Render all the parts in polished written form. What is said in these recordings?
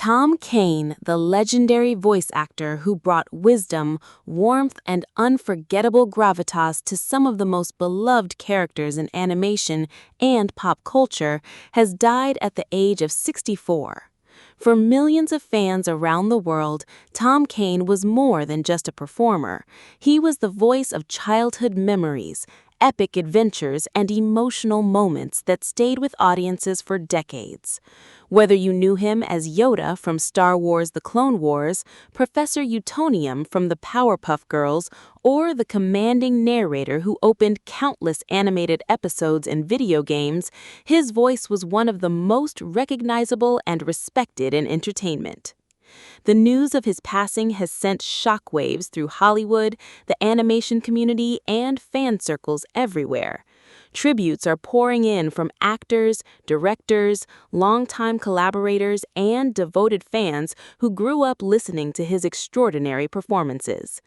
Tom Kane, the legendary voice actor who brought wisdom, warmth, and unforgettable gravitas to some of the most beloved characters in animation and pop culture, has died at the age of 64. For millions of fans around the world, Tom Kane was more than just a performer. He was the voice of childhood memories, epic adventures, and emotional moments that stayed with audiences for decades. Whether you knew him as Yoda from Star Wars: The Clone Wars, Professor Utonium from the Powerpuff Girls, or the commanding narrator who opened countless animated episodes and video games, his voice was one of the most recognizable and respected in entertainment. The news of his passing has sent shockwaves through Hollywood, the animation community, and fan circles everywhere. Tributes are pouring in from actors, directors, longtime collaborators, and devoted fans who grew up listening to his extraordinary performances.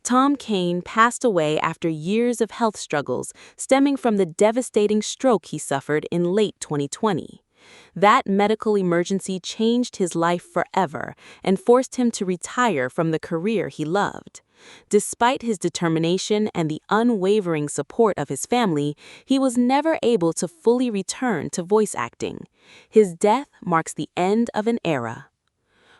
Tom Kane passed away after years of health struggles stemming from the devastating stroke he suffered in late 2020. That medical emergency changed his life forever and forced him to retire from the career he loved. Despite his determination and the unwavering support of his family, he was never able to fully return to voice acting. His death marks the end of an era.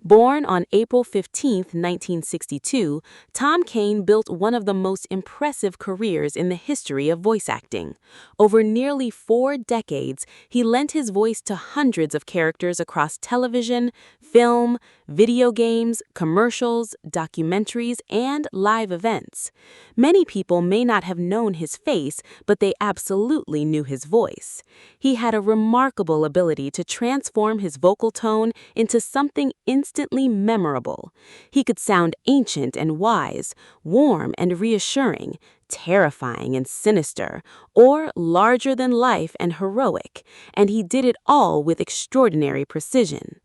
Born on April 15, 1962, Tom Kane built one of the most impressive careers in the history of voice acting. Over nearly 4 decades, he lent his voice to hundreds of characters across television, film, video games, commercials, documentaries, and live events. Many people may not have known his face, but they absolutely knew his voice. He had a remarkable ability to transform his vocal tone into something instantly memorable. He could sound ancient and wise, warm and reassuring, terrifying and sinister, or larger than life and heroic, and he did it all with extraordinary precision.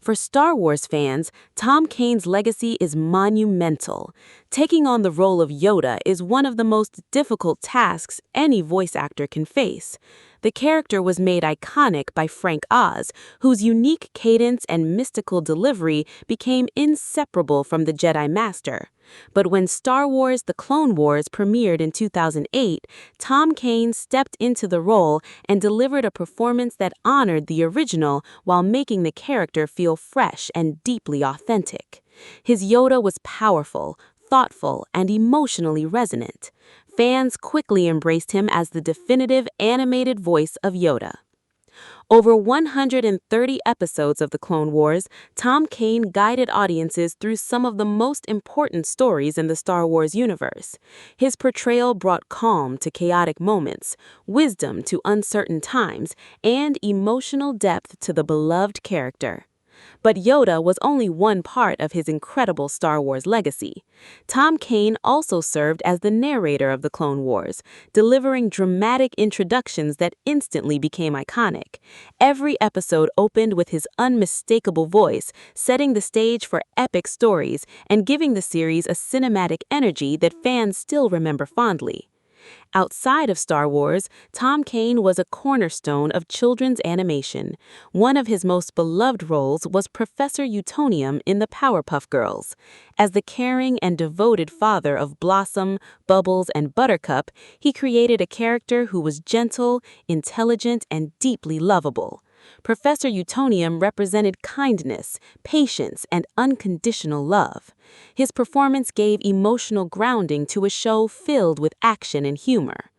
For Star Wars fans, Tom Kane's legacy is monumental. Taking on the role of Yoda is one of the most difficult tasks any voice actor can face. The character was made iconic by Frank Oz, whose unique cadence and mystical delivery became inseparable from the Jedi Master. But when Star Wars: The Clone Wars premiered in 2008, Tom Kane stepped into the role and delivered a performance that honored the original while making the character feel fresh and deeply authentic. His Yoda was powerful, thoughtful, and emotionally resonant. Fans quickly embraced him as the definitive animated voice of Yoda. Over 130 episodes of The Clone Wars, Tom Kane guided audiences through some of the most important stories in the Star Wars universe. His portrayal brought calm to chaotic moments, wisdom to uncertain times, and emotional depth to the beloved character. But Yoda was only one part of his incredible Star Wars legacy. Tom Kane also served as the narrator of The Clone Wars, delivering dramatic introductions that instantly became iconic. Every episode opened with his unmistakable voice, setting the stage for epic stories and giving the series a cinematic energy that fans still remember fondly. Outside of Star Wars, Tom Kane was a cornerstone of children's animation. One of his most beloved roles was Professor Utonium in the Powerpuff Girls. As the caring and devoted father of Blossom, Bubbles, and Buttercup, he created a character who was gentle, intelligent, and deeply lovable. Professor Utonium represented kindness, patience, and unconditional love. His performance gave emotional grounding to a show filled with action and humor.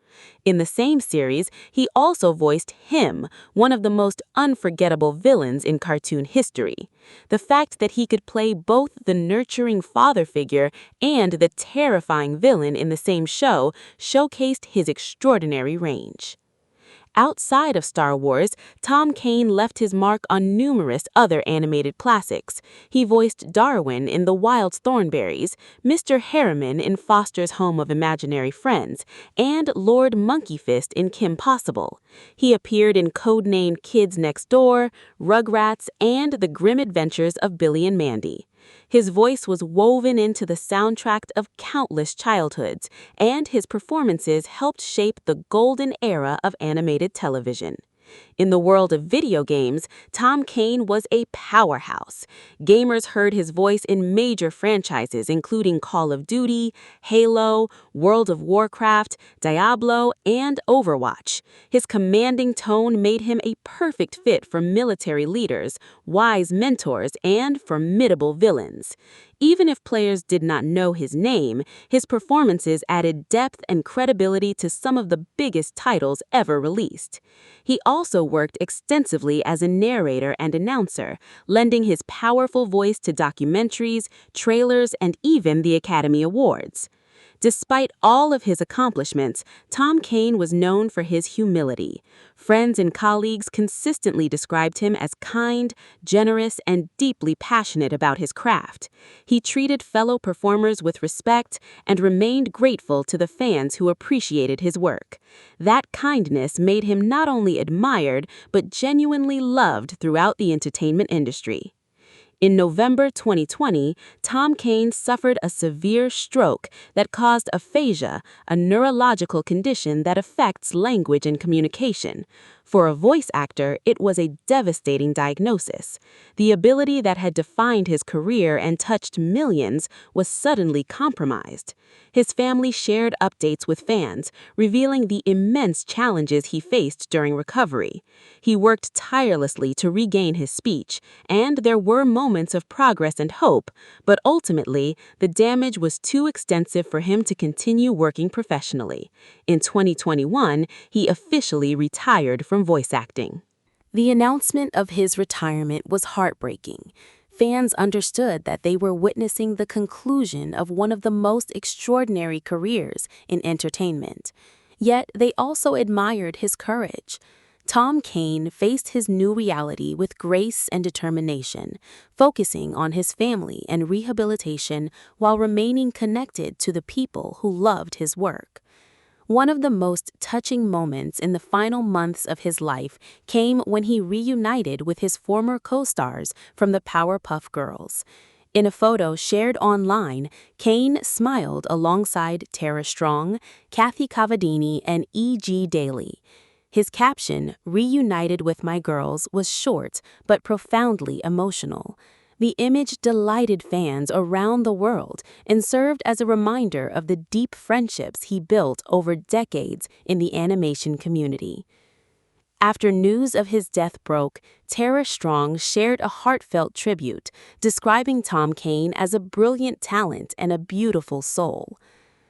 In the same series, he also voiced HIM, one of the most unforgettable villains in cartoon history. The fact that he could play both the nurturing father figure and the terrifying villain in the same show showcased his extraordinary range. Outside of Star Wars, Tom Kane left his mark on numerous other animated classics. He voiced Darwin in The Wild Thornberrys, Mr. Herriman in Foster's Home of Imaginary Friends, and Lord Monkeyfist in Kim Possible. He appeared in codenamed Kids Next Door, Rugrats, and The Grim Adventures of Billy and Mandy. His voice was woven into the soundtrack of countless childhoods, and his performances helped shape the golden era of animated television. In the world of video games, Tom Kane was a powerhouse. Gamers heard his voice in major franchises including Call of Duty, Halo, World of Warcraft, Diablo, and Overwatch. His commanding tone made him a perfect fit for military leaders, wise mentors, and formidable villains. Even if players did not know his name, his performances added depth and credibility to some of the biggest titles ever released. He also worked extensively as a narrator and announcer, lending his powerful voice to documentaries, trailers, and even the Academy Awards. Despite all of his accomplishments, Tom Kane was known for his humility. Friends and colleagues consistently described him as kind, generous, and deeply passionate about his craft. He treated fellow performers with respect and remained grateful to the fans who appreciated his work. That kindness made him not only admired, but genuinely loved throughout the entertainment industry. In November 2020, Tom Kane suffered a severe stroke that caused aphasia, a neurological condition that affects language and communication. For a voice actor, it was a devastating diagnosis. The ability that had defined his career and touched millions was suddenly compromised. His family shared updates with fans, revealing the immense challenges he faced during recovery. He worked tirelessly to regain his speech, and there were moments of progress and hope, but ultimately, the damage was too extensive for him to continue working professionally. In 2021, he officially retired from voice acting. The announcement of his retirement was heartbreaking. Fans understood that they were witnessing the conclusion of one of the most extraordinary careers in entertainment. Yet they also admired his courage. Tom Kane faced his new reality with grace and determination, focusing on his family and rehabilitation while remaining connected to the people who loved his work. One of the most touching moments in the final months of his life came when he reunited with his former co-stars from the Powerpuff Girls. In a photo shared online, Kane smiled alongside Tara Strong, Kathy Cavadini, and E.G. Daily. His caption, "Reunited with my girls," was short but profoundly emotional. The image delighted fans around the world and served as a reminder of the deep friendships he built over decades in the animation community. After news of his death broke, Tara Strong shared a heartfelt tribute, describing Tom Kane as a brilliant talent and a beautiful soul.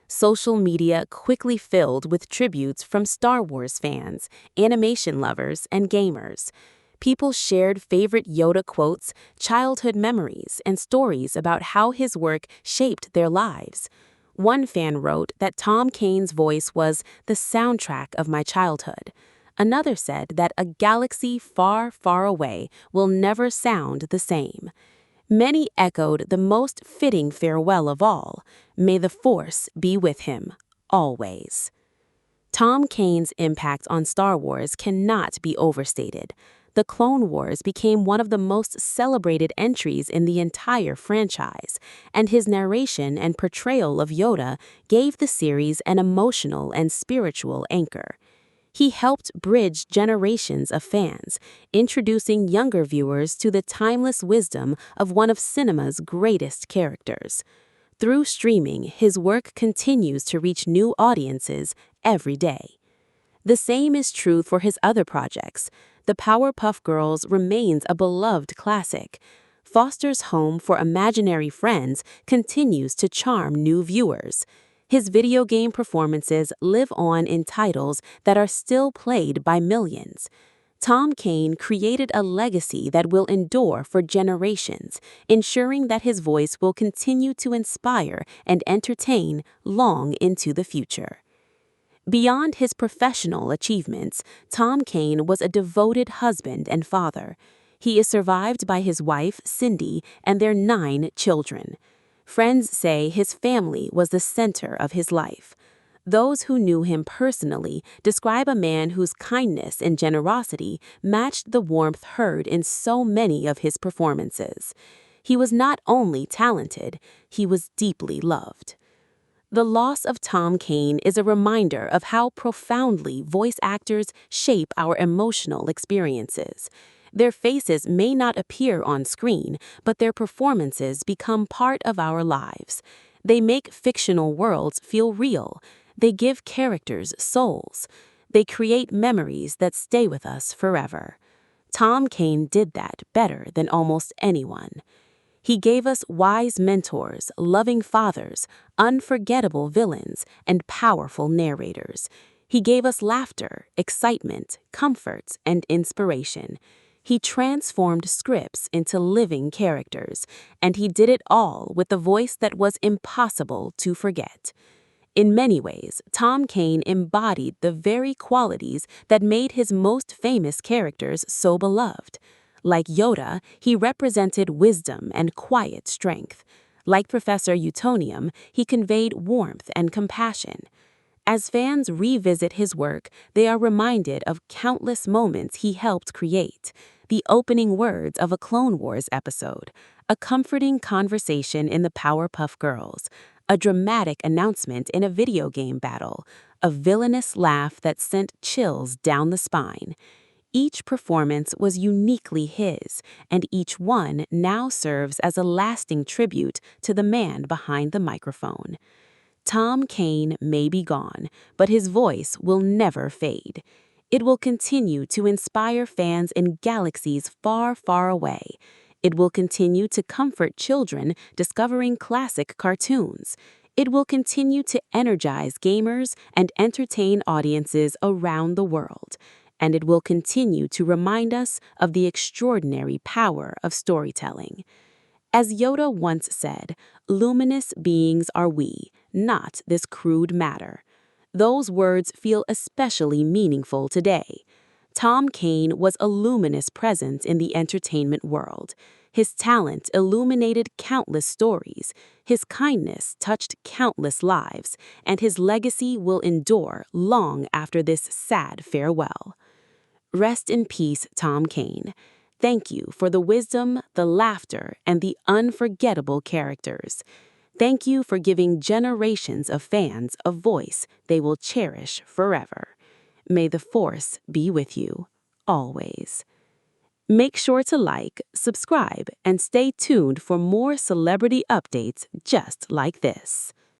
Social media quickly filled with tributes from Star Wars fans, animation lovers, and gamers. People shared favorite Yoda quotes, childhood memories, and stories about how his work shaped their lives. One fan wrote that Tom Kane's voice was the soundtrack of my childhood. Another said that a galaxy far, far away will never sound the same. Many echoed the most fitting farewell of all: may the Force be with him, always. Tom Kane's impact on Star Wars cannot be overstated. The Clone Wars became one of the most celebrated entries in the entire franchise, and his narration and portrayal of Yoda gave the series an emotional and spiritual anchor. He helped bridge generations of fans, introducing younger viewers to the timeless wisdom of one of cinema's greatest characters. Through streaming, his work continues to reach new audiences every day. The same is true for his other projects. The Powerpuff Girls remains a beloved classic. Foster's home for imaginary friends continues to charm new viewers. His video game performances live on in titles that are still played by millions. Tom Kane created a legacy that will endure for generations, ensuring that his voice will continue to inspire and entertain long into the future. Beyond his professional achievements, Tom Kane was a devoted husband and father. He is survived by his wife, Cindy, and their 9 children. Friends say his family was the center of his life. Those who knew him personally describe a man whose kindness and generosity matched the warmth heard in so many of his performances. He was not only talented, he was deeply loved. The loss of Tom Kane is a reminder of how profoundly voice actors shape our emotional experiences. Their faces may not appear on screen, but their performances become part of our lives. They make fictional worlds feel real. They give characters souls. They create memories that stay with us forever. Tom Kane did that better than almost anyone. He gave us wise mentors, loving fathers, unforgettable villains, and powerful narrators. He gave us laughter, excitement, comfort, and inspiration. He transformed scripts into living characters, and he did it all with a voice that was impossible to forget. In many ways, Tom Kane embodied the very qualities that made his most famous characters so beloved. Like Yoda, he represented wisdom and quiet strength. Like Professor Utonium, he conveyed warmth and compassion. As fans revisit his work, they are reminded of countless moments he helped create. The opening words of a Clone Wars episode, a comforting conversation in the Powerpuff Girls, a dramatic announcement in a video game battle, a villainous laugh that sent chills down the spine. Each performance was uniquely his, and each one now serves as a lasting tribute to the man behind the microphone. Tom Kane may be gone, but his voice will never fade. It will continue to inspire fans in galaxies far, far away. It will continue to comfort children discovering classic cartoons. It will continue to energize gamers and entertain audiences around the world. And it will continue to remind us of the extraordinary power of storytelling. As Yoda once said, luminous beings are we, not this crude matter. Those words feel especially meaningful today. Tom Kane was a luminous presence in the entertainment world. His talent illuminated countless stories, his kindness touched countless lives, and his legacy will endure long after this sad farewell. Rest in peace, Tom Kane. Thank you for the wisdom, the laughter, and the unforgettable characters. Thank you for giving generations of fans a voice they will cherish forever. May the Force be with you, always. Make sure to like, subscribe, and stay tuned for more celebrity updates just like this.